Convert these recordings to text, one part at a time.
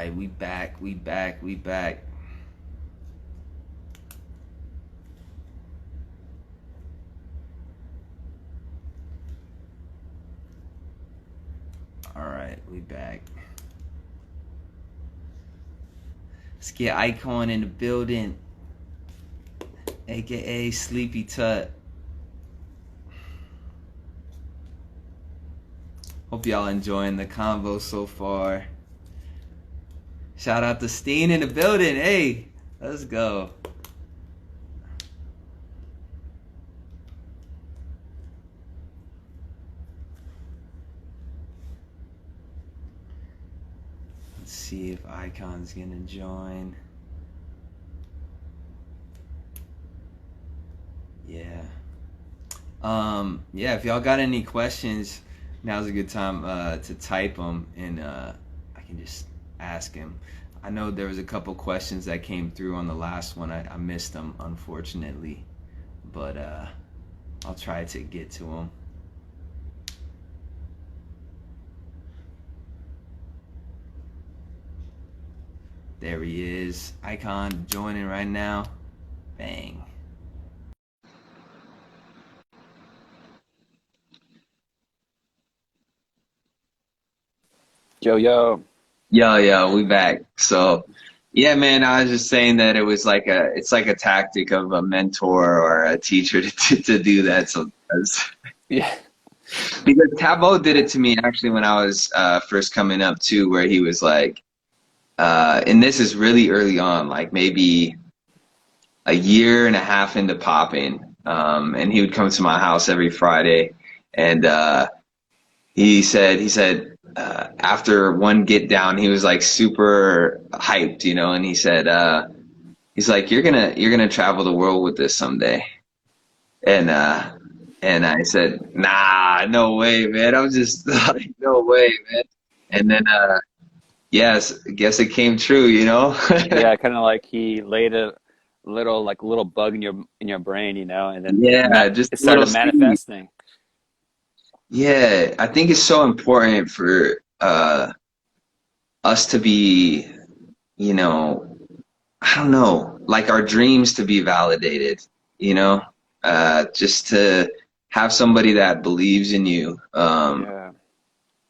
right, we back, we back, we back. All right, we back. Let's get Icon in the building, aka Sleepy Tut. Hope y'all enjoying the convo so far. Shout out to Steen in the building. Hey, let's go. Let's see if Icon's gonna join. Yeah. Yeah, if y'all got any questions, now's a good time to type them, and I can just ask him. I know there was a couple questions that came through on the last one. I missed them, unfortunately, but I'll try to get to them. There he is. Icon joining right now. Bang. Yo, yo. Yo, we back. So, yeah, man, I was just saying that it's like a tactic of a mentor or a teacher to do that sometimes. Yeah. Because Tabo did it to me actually when I was first coming up too, where he was like, and this is really early on, like maybe a year and a half into popping, and he would come to my house every Friday, and he said after one get down, he was like super hyped, and he said he's like you're gonna travel the world with this someday, and I said nah, no way, man. I was just like no way, man. And then yes, guess it came true, Yeah, kind of like he laid a little bug in your brain, and then Yeah, just it a little started seed. manifesting. Yeah, I think it's so important for us to be, you know, I don't know, like our dreams to be validated, you know, just to have somebody that believes in you, Yeah.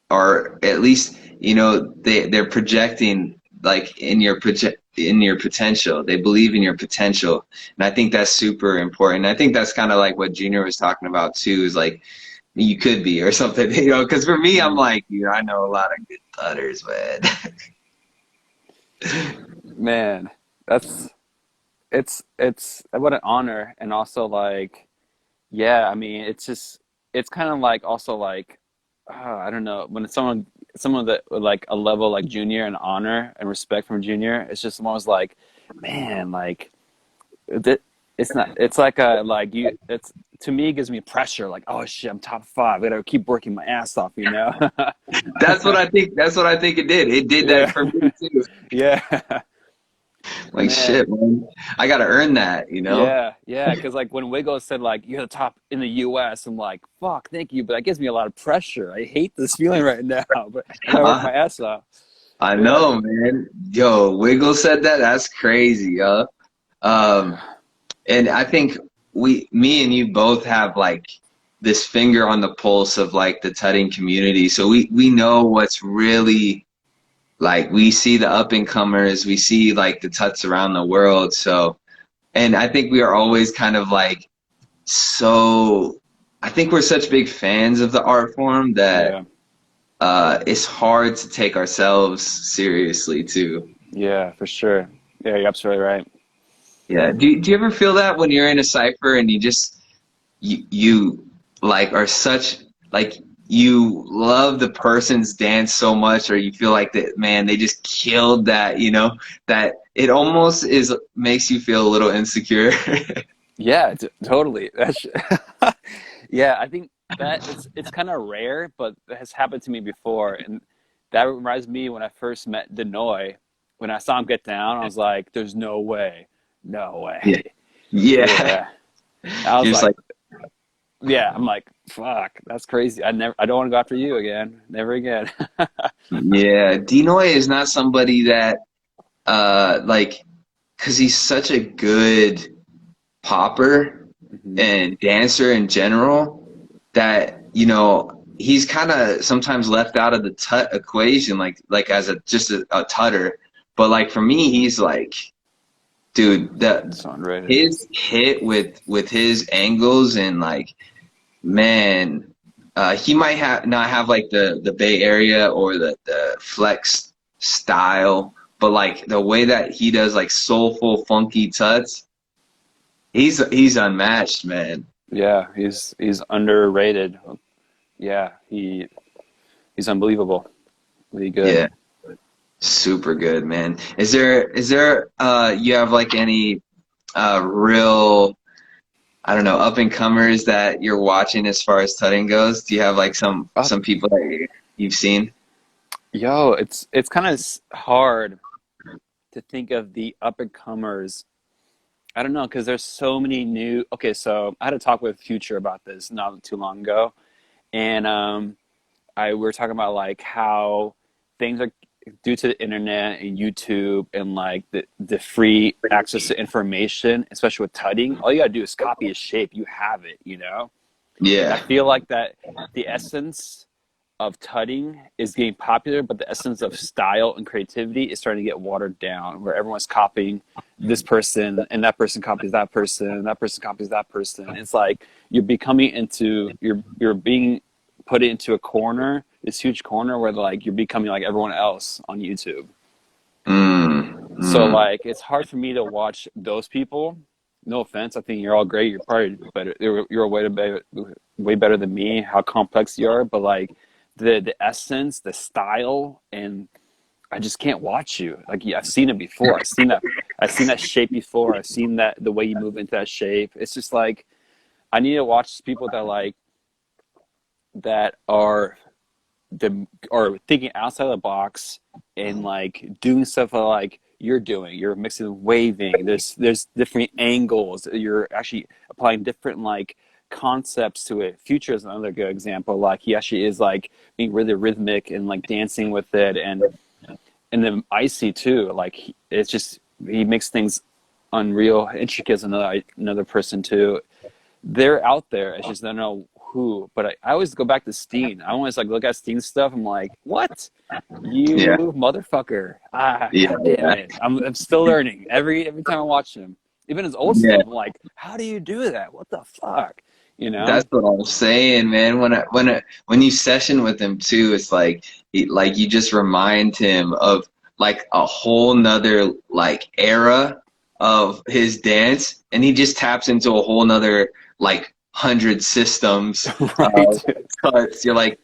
or at least, they're projecting like in your potential. They believe in your potential, and I think that's super important. I think that's kind of like what Junior was talking about too, is like you could be or something, because for me, I'm Mm. like, I know a lot of good putters, man. Man, that's it's what an honor, and also like, yeah, I mean, it's kind of like also like, I don't know, when it's someone that with like a level like junior and honor and respect from junior, it's just almost like, man, like It, it's not. It's like a like you. It's to me it gives me pressure. Like, oh shit, I'm top five. I gotta keep working my ass off. That's what I think. That's what I think it did. It did that Yeah, for me too. yeah, Like man. shit, man. I gotta earn that. Yeah, yeah. Because like when Wiggles said like you're the top in the U.S., I'm like, fuck, thank you, but that gives me a lot of pressure. I hate this feeling right now, but I gotta work my ass off. I Yeah, know, man. Yo, Wiggle said that. That's crazy, yo. Um, and I think me and you both have like this finger on the pulse of like the tutting community. So we know what's really like, we see the up and comers, we see like the tuts around the world. So, and I think we are always kind of like, so I think we're such big fans of the art form that yeah, it's hard to take ourselves seriously too. yeah, for sure. Yeah, you're absolutely right. Yeah. Do you ever feel that when you're in a cipher and you like are such like you love the person's dance so much, or you feel like that, man, they just killed that, that it almost is makes you feel a little insecure. Yeah, totally. That's yeah, I think that it's kind of rare, but it has happened to me before, and that reminds me when I first met Denoy. When I saw him get down, I was like, "There's no way, no Yeah. way." Yeah. Yeah, I You're was just like, like, Yeah, I'm like, fuck, that's crazy. I don't want to go after you again. Never again. Yeah, Dinoy is not somebody that like because he's such a good popper Hmm. and dancer in general that he's kind of sometimes left out of the tut equation like as a just a tutter. But like for me, he's like, dude, the So underrated. his hit with his angles and like, man, he might have not have like the Bay Area or the flex style, but like the way that he does like soulful, funky tuts, he's unmatched, man. Yeah, he's underrated. Yeah, he's unbelievable. Really good. Yeah, super good, man. Is there you have like any real, I don't know, up and comers that you're watching as far as tutting goes? Do you have like Uh, some people that you've seen? Yo, it's kind of hard to think of the up and comers. I don't know because there's so many new. Okay, so I had a talk with Future about this not too long ago, and I we were talking about like how things are due to the internet and YouTube and like the free access to information, especially with tutting. All you gotta do is copy a shape. You have it, you know. And I Yeah. feel like that the essence of tutting is getting popular, but the essence of style and creativity is starting to get watered down, where everyone's copying this person, and that person copies that person, and that person copies that person. It's like you're being put into a corner, this huge corner where like you're becoming like everyone else on YouTube. Mm, So mm. like it's hard for me to watch those people. No offense, I think you're all great. You're probably better. You're way better than me. How complex you are, but like the essence, the style, and I just can't watch you. Like yeah, I've seen it before. I've seen that shape before. I've seen that the way you move into that shape. It's just like I need to watch people that are thinking outside the box and like doing stuff like you're doing. You're mixing waving. There's different angles. You're actually applying different like concepts to it. Future is another good example. Like he actually is like being really rhythmic and like dancing with it, and then Icy too. Like it's just he makes things unreal. Intricate is another person too. They're out there. It's just I don't know who. But I always go back to Steen. I always like look at Steen's stuff. I'm like, what? Yeah. You motherfucker! Ah, Yeah. god damn Yeah. it! I'm still learning every time I watch him. Even his old Yeah. stuff, I'm like, how do you do that? What the fuck? You know? That's what I'm saying, man. When you session with him too, it's like like you just remind him of like a whole nother like era of his dance, and he just taps into a whole nother like 100 systems Right? of cuts. You're like,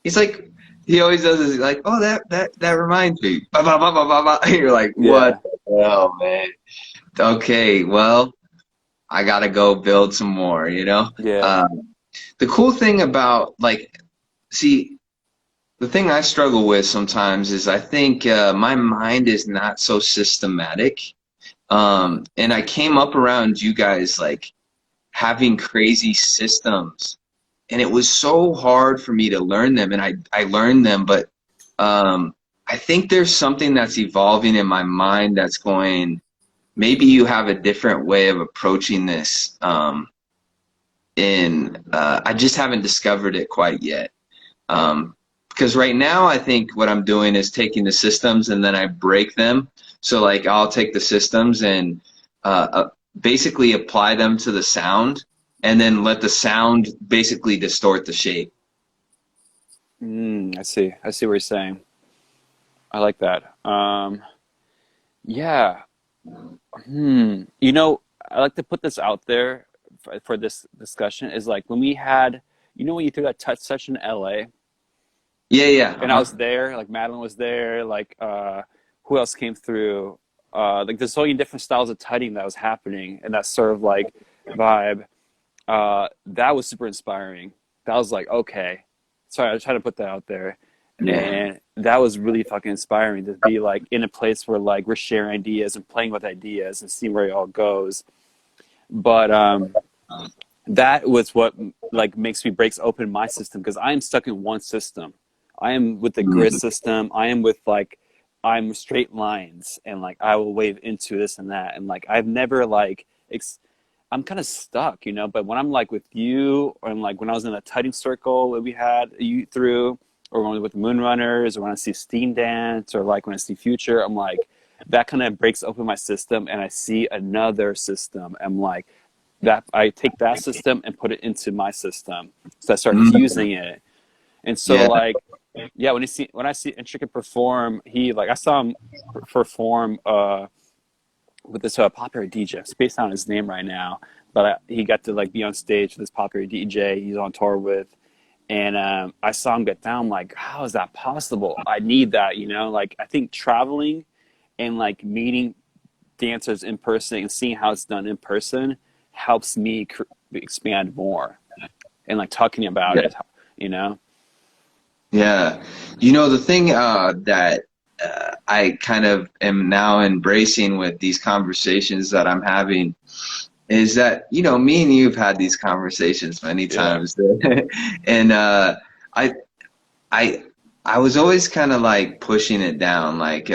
he's like, he always does this. He's like, oh, that reminds me. Ba, ba, ba, ba, ba, ba. You're like, what Yeah, the hell, man? Okay, well, I gotta go build some more, you know? yeah. The cool thing about like, see, the thing I struggle with sometimes is I think my mind is not so systematic. And I came up around you guys like having crazy systems, and it was so hard for me to learn them, and I learned them, but I think there's something that's evolving in my mind that's going, maybe you have a different way of approaching this. And I just haven't discovered it quite yet. Because right now, I think what I'm doing is taking the systems and then I break them. So like I'll take the systems and basically apply them to the sound, and then let the sound basically distort the shape. I see. I see what you're saying. I like that. Yeah. You know, I like to put this out there for this discussion is like when we had, you know, when you threw that touch session in LA Yeah, yeah, and I was uh-huh. there, like Madeline was there, like who else came through? Like there's so many different styles of tutting that was happening and that sort of like vibe. That was super inspiring. That was like, okay. Sorry, I was trying to put that out there. Yeah, And that was really fucking inspiring to be like in a place where like we're sharing ideas and playing with ideas and seeing where it all goes. But that was what like makes me breaks open my system, because I am stuck in one system. I am with the grid Mm. system. I am with like I'm straight lines, and like I will wave into this and that, and like I've never like I'm kind of stuck, you know. But when I'm like with you, or like when I was in a tutting circle that we had you through, or when I was with Moonrunners, or when I see Steam Dance, or like when I see Future, I'm like that kind of breaks open my system, and I see another system. I'm like that I take that system and put it into my system, so I start Mm. fusing it. And so Yeah. like yeah, when I see Intricate perform, he like I saw him perform with this popular DJ. I'm spaced on his name right now, but he got to like be on stage with this popular DJ he's on tour with, and I saw him get down. I'm like, how is that possible? I need that, you know. Like I think traveling and like meeting dancers in person and seeing how it's done in person helps me expand more, and like talking about Yeah. it, you know. Yeah. You know, the thing that I kind of am now embracing with these conversations that I'm having is that, you know, me and you've had these conversations many Yeah. times. And I I I was always kind of like pushing it down, like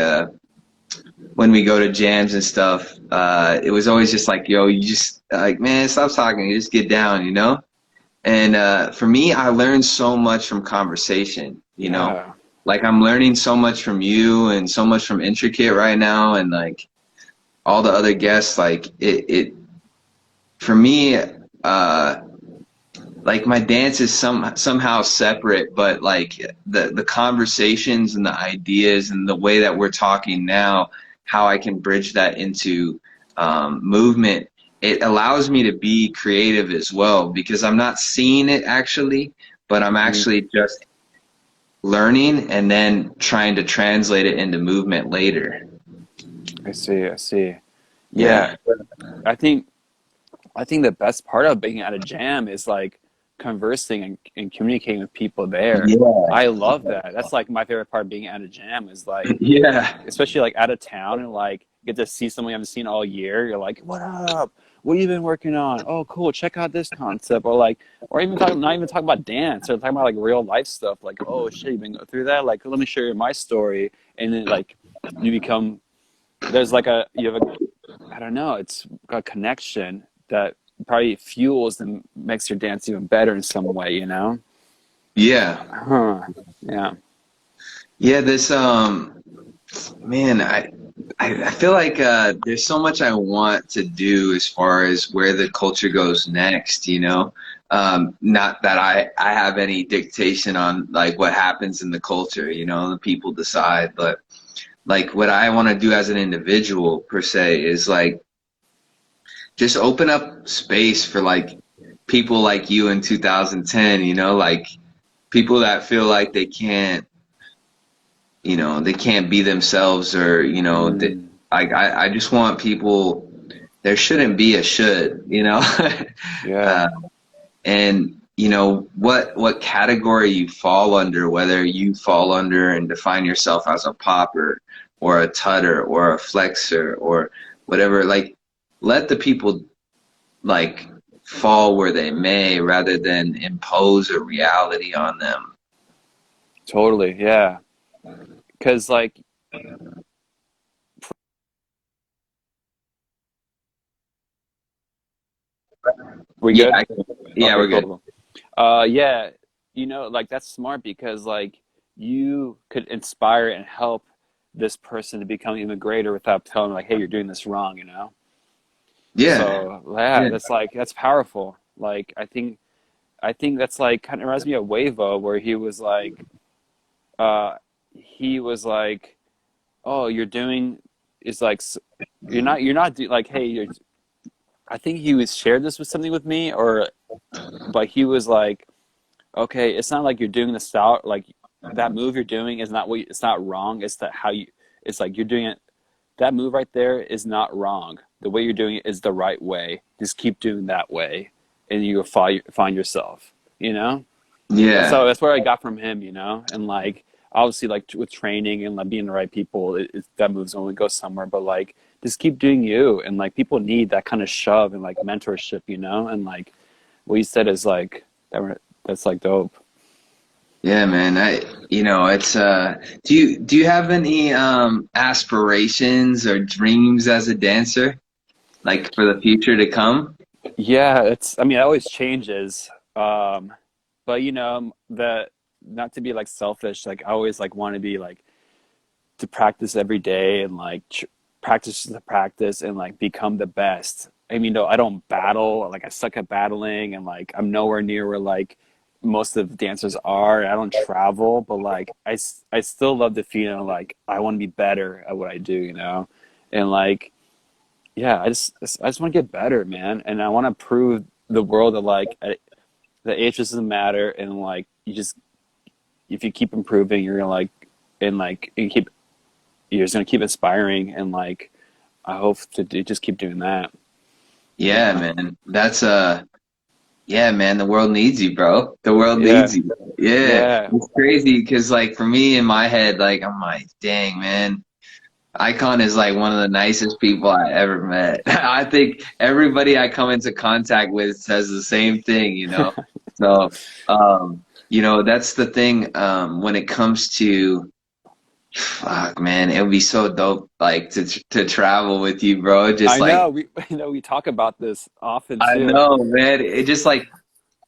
when we go to jams and stuff, it was always just like, yo, you just like, man, stop talking, you just get down, you know? And for me, I learned so much from conversation, you know? Yeah. Like I'm learning so much from you and so much from Intricate right now and like all the other guests, like it for me, like my dance is somehow separate, but like the conversations and the ideas and the way that we're talking now, how I can bridge that into movement, it allows me to be creative as well because I'm not seeing it actually, but I'm Mhm. actually just learning and then trying to translate it into movement later. I see. I see. Yeah. Yeah. I think I think the best part of being at a jam is like conversing and communicating with people there. Yeah. I love that. That's like my favorite part of being at a jam is like, Yeah. especially like out of town, and like get to see someone you haven't seen all year. You're like, what up? What have you been working on? Oh, cool. Check out this concept. Or like, or even talking, not even talking about dance, or talking about like real life stuff. Like, oh shit, you've been going through that. Like, let me share you my story. And then like, you become, there's like you have a, I don't know, it's a connection that probably fuels and makes your dance even better in some way, you know? Yeah. Huh. Yeah. Yeah, this man, I feel like there's so much I want to do as far as where the culture goes next, you know. Not that I have any dictation on like what happens in the culture, you know, the people decide, but like what I want to do as an individual per se is like just open up space for like people like you in 2010, you know, like people that feel like they can't, you know, they can't be themselves or, you know, that Mm, I just want people, there shouldn't be a should, you know. yeah. uh, and you know what category you fall under, whether you fall under and define yourself as a popper or a tutter or a flexor or whatever, like let the people like fall where they may rather than impose a reality on them. Totally. Yeah. Because like, we Yeah, good? yeah, Okay, we're cool, good. cool. Yeah, you know, like that's smart, because like you could inspire and help this person to become even greater without telling them like, hey, you're doing this wrong, you know? Yeah, So yeah, yeah, that's like that's powerful. Like I think that's like kind of reminds me of Wavo, where uh he was like, oh, you're doing is like you're not like, hey, you're. I think he was shared this with something with me, or but he was like, okay, it's not like you're doing the style like that move you're doing is not it's not wrong. It's that how you. It's like you're doing it. That move right there is not wrong. The way you're doing it is the right way. Just keep doing that way, and you'll find yourself. You know. So yeah, that's what I got from him. You know, and like obviously like with training and like being the right people, that move's only go somewhere. But like just keep doing you, and like people need that kind of shove and like mentorship. You know, and like what you said is like that's like dope. Yeah, man. It's do you have any aspirations or dreams as a dancer, like for the future to come? Yeah, it's, I mean, it always changes. Um, but you know, the not to be like selfish, like I always like want to be like to practice every day and like practice the practice and like become the best. I mean, though I don't battle, like I suck at battling and like I'm nowhere near where like most of the dancers are. I don't travel, but like I still love the feeling like I want to be better at what I do, you know? And like yeah, I just want to get better, man, and I want to prove the world that like the age doesn't matter, and like you just if you keep improving, you're gonna like and like you keep you're just gonna keep inspiring, and like I hope to just keep doing that. You Yeah, know? man. Yeah, man, the world needs you, bro. The world Yeah, needs you. Yeah. yeah. It's crazy because like for me in my head, like I'm like, dang, man. Icon is like one of the nicest people I ever met. I think everybody I come into contact with says the same thing, you know. So, that's the thing. When it comes to, fuck, man, it would be so dope, like to travel with you, bro. Just I like know we you know we talk about this often I too. know, man. It just like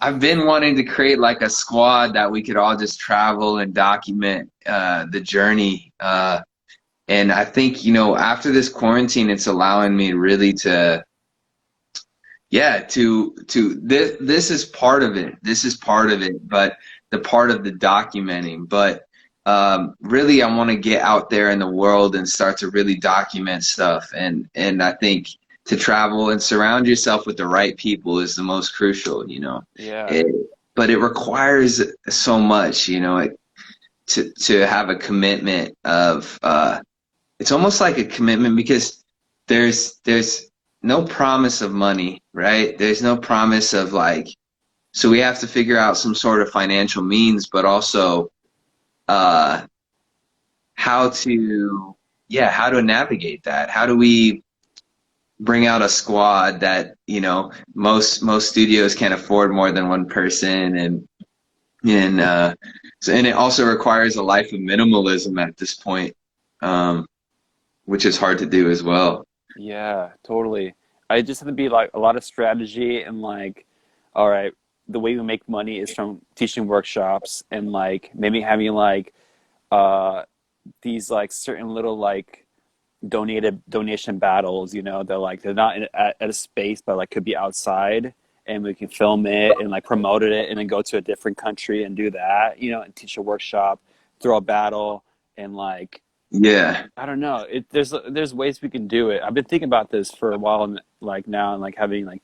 I've been wanting to create like a squad that we could all just travel and document the journey. And I think, after this quarantine, it's allowing me really to, yeah, to this is part of it. This is part of it, but the part of the documenting. But really, I want to get out there in the world and start to really document stuff. And I think to travel and surround yourself with the right people is the most crucial, Yeah, It, but it requires so much, to have a commitment of it's almost like a commitment because there's no promise of money, right? There's no promise of like, so we have to figure out some sort of financial means, but also uh how to how to navigate that. How do we bring out a squad that, most studios can't afford more than one person and it also requires a life of minimalism at this point. Um, which is hard to do as well. yeah, totally. I just have to be like a lot of strategy and like, all right, the way we make money is from teaching workshops and like maybe having like uh these like certain little like donated donation battles, you know, they're like they're not at a space but like could be outside and we can film it and like promote it and then go to a different country and do that, you know, and teach a workshop, throw a battle and like Yeah. I don't know. There's ways we can do it. I've been thinking about this for a while and like now and like having like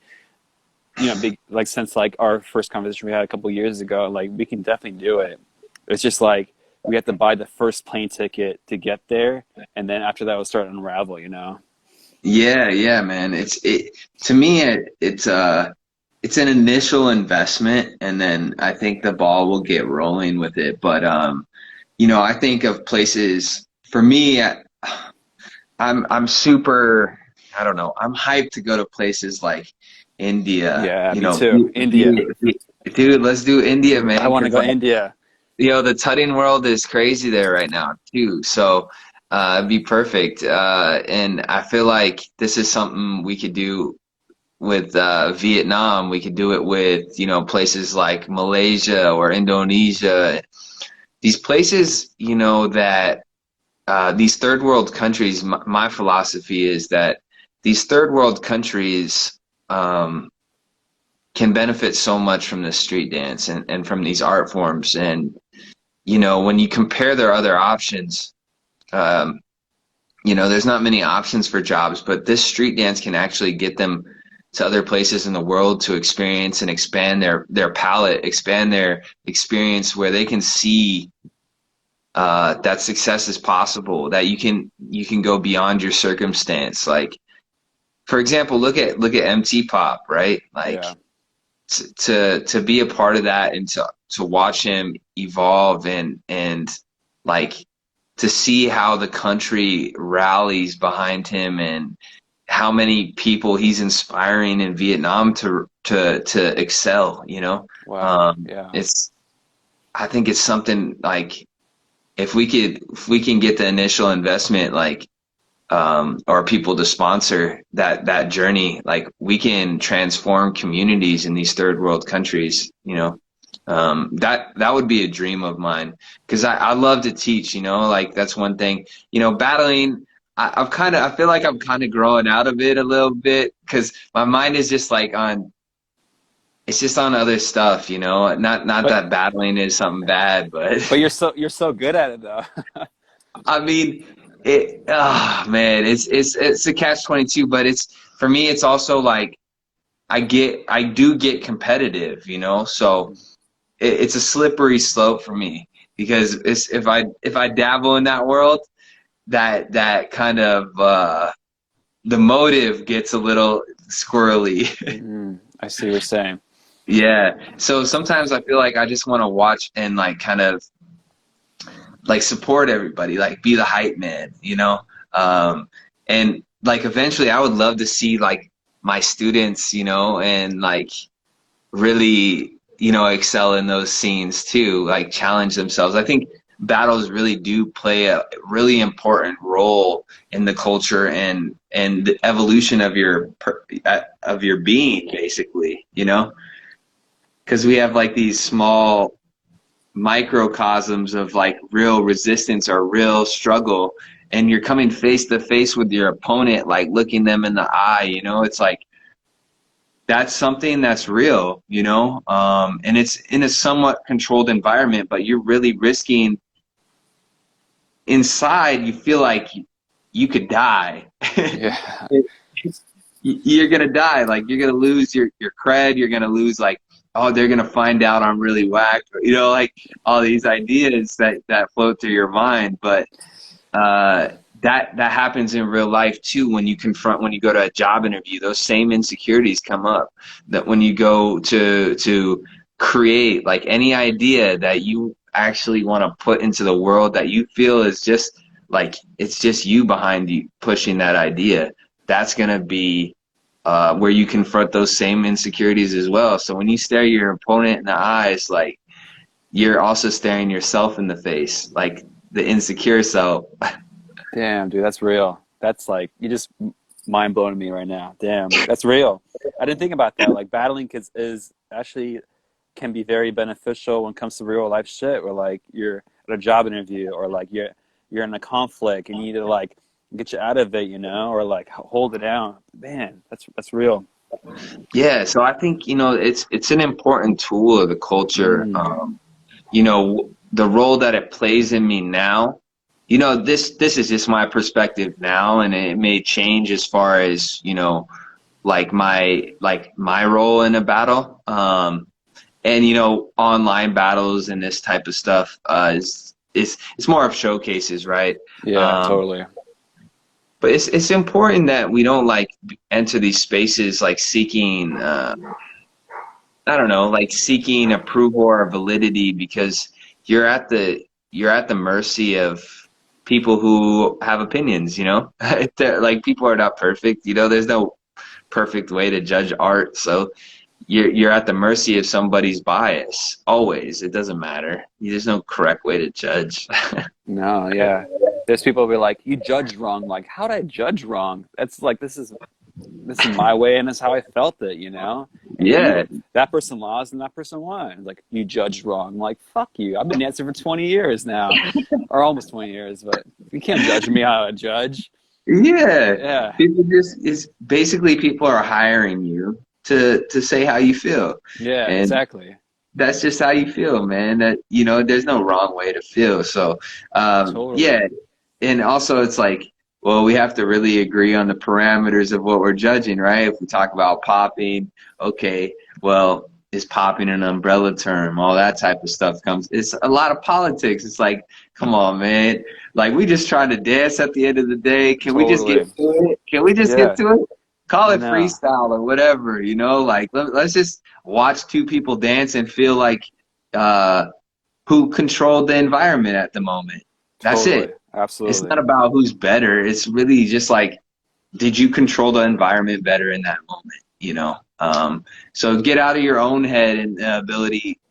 you know big like since like our first conversation we had a couple years ago, like we can definitely do it. It's just like we have to buy the first plane ticket to get there, and then after that we'll start to unravel. You know? Yeah, yeah, man. To me it's an initial investment and then I think the ball will get rolling with it. But I think of places for me I'm super I don't know, I'm hyped to go to places like India, Yeah, me too. India. dude, let's do India, I man, want to because go to India. the tutting world is crazy there right now too. So it'd be perfect. And I feel like this is something we could do with Vietnam. We could do it with, places like Malaysia or Indonesia. These places, that these third world countries, my philosophy is that these third world countries can benefit so much from this street dance and from these art forms. And when you compare their other options, um, there's not many options for jobs, but this street dance can actually get them to other places in the world to experience and expand their palette, expand their experience where they can see that success is possible, that you can go beyond your circumstance. Like, for example, look at MT Pop, right? Like Yeah, to be a part of that and to watch him evolve and like to see how the country rallies behind him how many people he's inspiring in Vietnam to excel, you know. Wow. Yeah. It's I think it's something like if we can get the initial investment like or people to sponsor that journey, like we can transform communities in these third world countries, you know. That would be a dream of mine because I love to teach, you know, like that's one thing, you know, battling. I feel like I'm kind of growing out of it a little bit because my mind is just like on, it's just on other stuff, you know, not But that battling is something bad, but you're so good at it though. I mean, oh man, it's a catch 22, but it's for me, it's also like I do get competitive, you know, so it's a slippery slope for me because it's if I dabble in that world, that kind of the motive gets a little squirrely. I see what you're saying. Yeah. So sometimes I feel like I just want to watch and like kind of like support everybody, like be the hype man, you know? And like eventually I would love to see like my students, you know, and like really, you know, excel in those scenes too, like challenge themselves. I think battles really do play a really important role in the culture and the evolution of your being basically, you know? Because we have like these small microcosms of like real resistance or real struggle, and you're coming face to face with your opponent, like looking them in the eye, you know, it's like that's something that's real, you know, and it's in a somewhat controlled environment, but you're really risking inside, you feel like you could die. Yeah. You're gonna die, like you're gonna lose your cred, you're gonna lose like, oh, they're gonna find out I'm really whack, you know, like all these ideas that float through your mind. But that happens in real life too. When you confront, when you go to a job interview, those same insecurities come up. That when you go to create like any idea that you actually want to put into the world that you feel is just like it's just you behind you pushing that idea, that's gonna be where you confront those same insecurities as well. So when you stare your opponent in the eyes, like you're also staring yourself in the face, like the insecure self. Damn, dude, that's real. That's like you just mind blowing me right now. Damn, that's real. I didn't think about that. Like battling is actually can be very beneficial when it comes to real life shit, where like you're at a job interview or like you're in a conflict and you need to like get you out of it, you know, or like hold it down. Man, that's real. Yeah, so I think, you know, it's an important tool of the culture. Mm, You know, the role that it plays in me now, you know, this is just my perspective now, and it may change as far as, you know, like my role in a battle. And you know, online battles and this type of stuff is it's more of showcases, right? yeah, Um, totally. but it's important that we don't like enter these spaces like seeking I don't know, like seeking approval or validity because you're at the you're at the mercy of people who have opinions, you know? Like people are not perfect, you know, there's no perfect way to judge art. So you're at the mercy of somebody's bias. Always. It doesn't matter. There's no correct way to judge. No, yeah. There's people who be like, you judged wrong. Like, how'd I judge wrong? That's like this is my way and this is how I felt it, you know? And Yeah. that person lost and that person won. Like, you judged wrong. I'm like, fuck you. I've been dancing for 20 years now, or almost 20 years, but you can't judge me how I judge. Yeah. Yeah. People just is basically people are hiring you to say how you feel. Yeah, And exactly. that's just how you feel, man. That you know, there's no wrong way to feel. So Totally. yeah. And also it's like, well, we have to really agree on the parameters of what we're judging, right? If we talk about popping, okay, well, is popping an umbrella term? All that type of stuff comes. It's a lot of politics. It's like, come on, man. Like we just trying to dance at the end of the day. Can we just get Totally. to it? Can we just get Yeah. to it? Call I it know. freestyle or whatever, you know? Like let's just watch two people dance and feel like uh, who controlled the environment at the moment. That's Totally. it. It's Absolutely. not about who's better. It's really just like did you control the environment better in that moment, you know? So get out of your own head and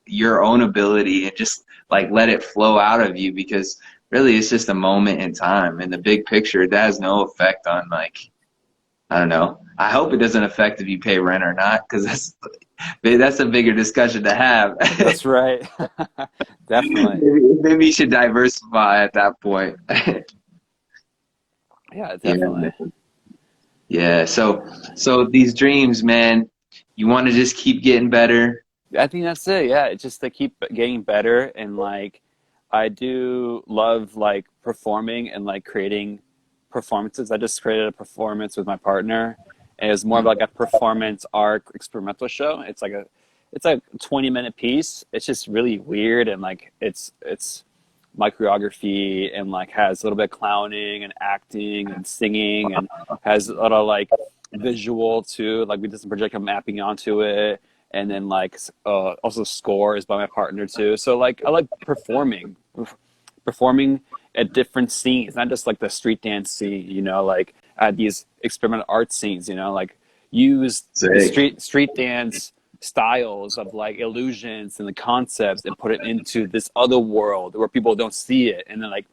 your own ability, and just like let it flow out of you, because really it's just a moment in time. In the big picture, that has no effect on, like, I don't know. I hope it doesn't affect if you pay rent or not, because that's a bigger discussion to have. That's right. Definitely. Maybe you should diversify at that point. Yeah, Yeah, definitely. man. Yeah. So these dreams, man, you want to just keep getting better. I think that's it. Yeah, it's just to keep getting better, and like I do love like performing and like creating performances. I just created a performance with my partner. And it was more of like a performance art experimental show. It's like a 20-minute piece. It's just really weird, and like it's my choreography, and like has a little bit of clowning and acting and singing, and has a lot of like visual too. Like we did some projector mapping onto it, and then like also score is by my partner too. So like I like performing at different scenes, not just like the street dance scene, you know, like at these experimental art scenes, you know, like use the Sick. street dance styles of like illusions and the concepts and put it into this other world where people don't see it, and then like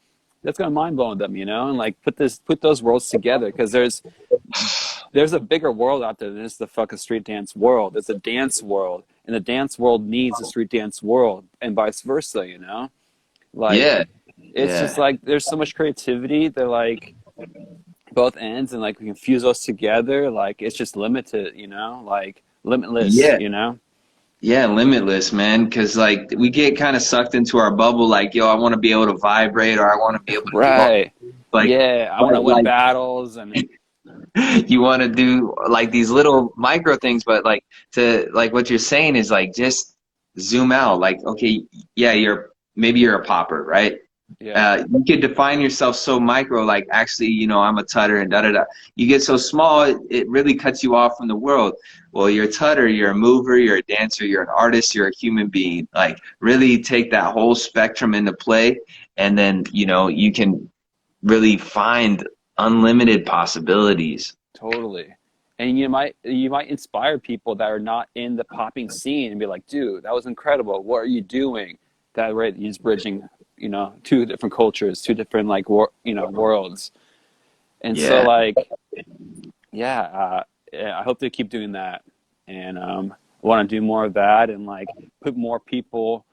that's gonna mind blow them, you know, and like put those worlds together, because there's a bigger world out there than just the fucking street dance world. There's a dance world, and the dance world needs a street dance world, and vice versa, you know? Like, Yeah. it's just Yeah. like there's so much creativity that like both ends, and like we can fuse those together. Like, it's just limited, you know? Like, limitless, Yeah. you know? Yeah, limitless, man. Because like we get kind of sucked into our bubble, like, yo, I want to be able to vibrate, or I want to be able to do all, Right. like, Yeah, I want to but win like battles and you want to do like these little micro things, but like, to like what you're saying is like just zoom out. Like, okay, yeah, maybe you're a popper, right? yeah, You could define yourself so micro, like, actually, I'm a tutter and da da da. You get so small, it really cuts you off from the world. Well, you're a tutter, you're a mover, you're a dancer, you're an artist, you're a human being. Like, really take that whole spectrum into play, and then, you can really find unlimited possibilities. totally. And you might inspire people that are not in the popping scene and be like, dude, that was incredible. What are you doing? That right, he's bridging, two different cultures, two different like worlds. And so Yeah. like, yeah, yeah, I hope they keep doing that. And I want to do more of that, and like put more people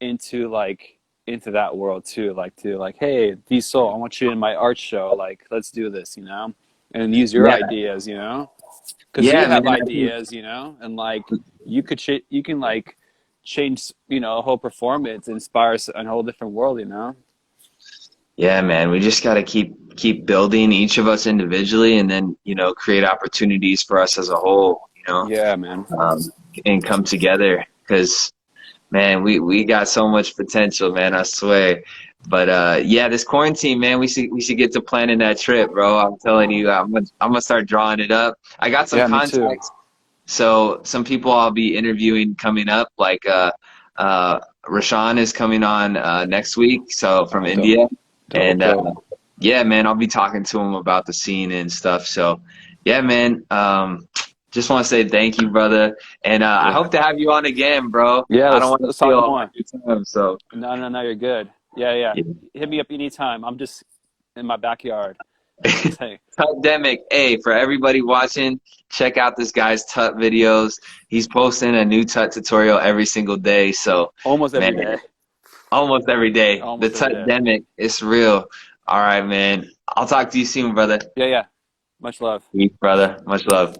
into like into that world too. Like to like, hey, Diesel, I want you in my art show. Like, let's do this, and use your Yeah. ideas, because you Yeah, man. have ideas, and like you can like change, a whole performance, inspire a whole different world, Yeah, man. We just got to keep building, each of us individually, and then, create opportunities for us as a whole, Yeah, man. um, and come together. Because, man, we got so much potential, man. I swear. But yeah, this quarantine, man, we should get to planning that trip, bro. I'm telling you, I'm gonna start drawing it up. I got some Yeah, me too. contacts, so some people I'll be interviewing coming up, like Rashawn is coming on next week, so from Dope, India, dope, and dope. yeah, man, I'll be talking to him about the scene and stuff. So yeah, man, just want to say thank you, brother, and I Yeah, hope to have you on again, bro. yeah. I don't Let's want to let's steal talk all more. your time, so. No, no, no. You're good. Yeah, yeah. Yeah. Hit me up anytime. I'm just in my backyard. Hey, Tutdemic. Hey, for everybody watching, check out this guy's Tut videos. He's posting a new Tut tutorial every single day. So, almost man, every day. almost every day. The Almost every day. Tutdemic, it's real. All right, man. I'll talk to you soon, brother. Yeah, yeah. Much love. Peace, brother. Much love.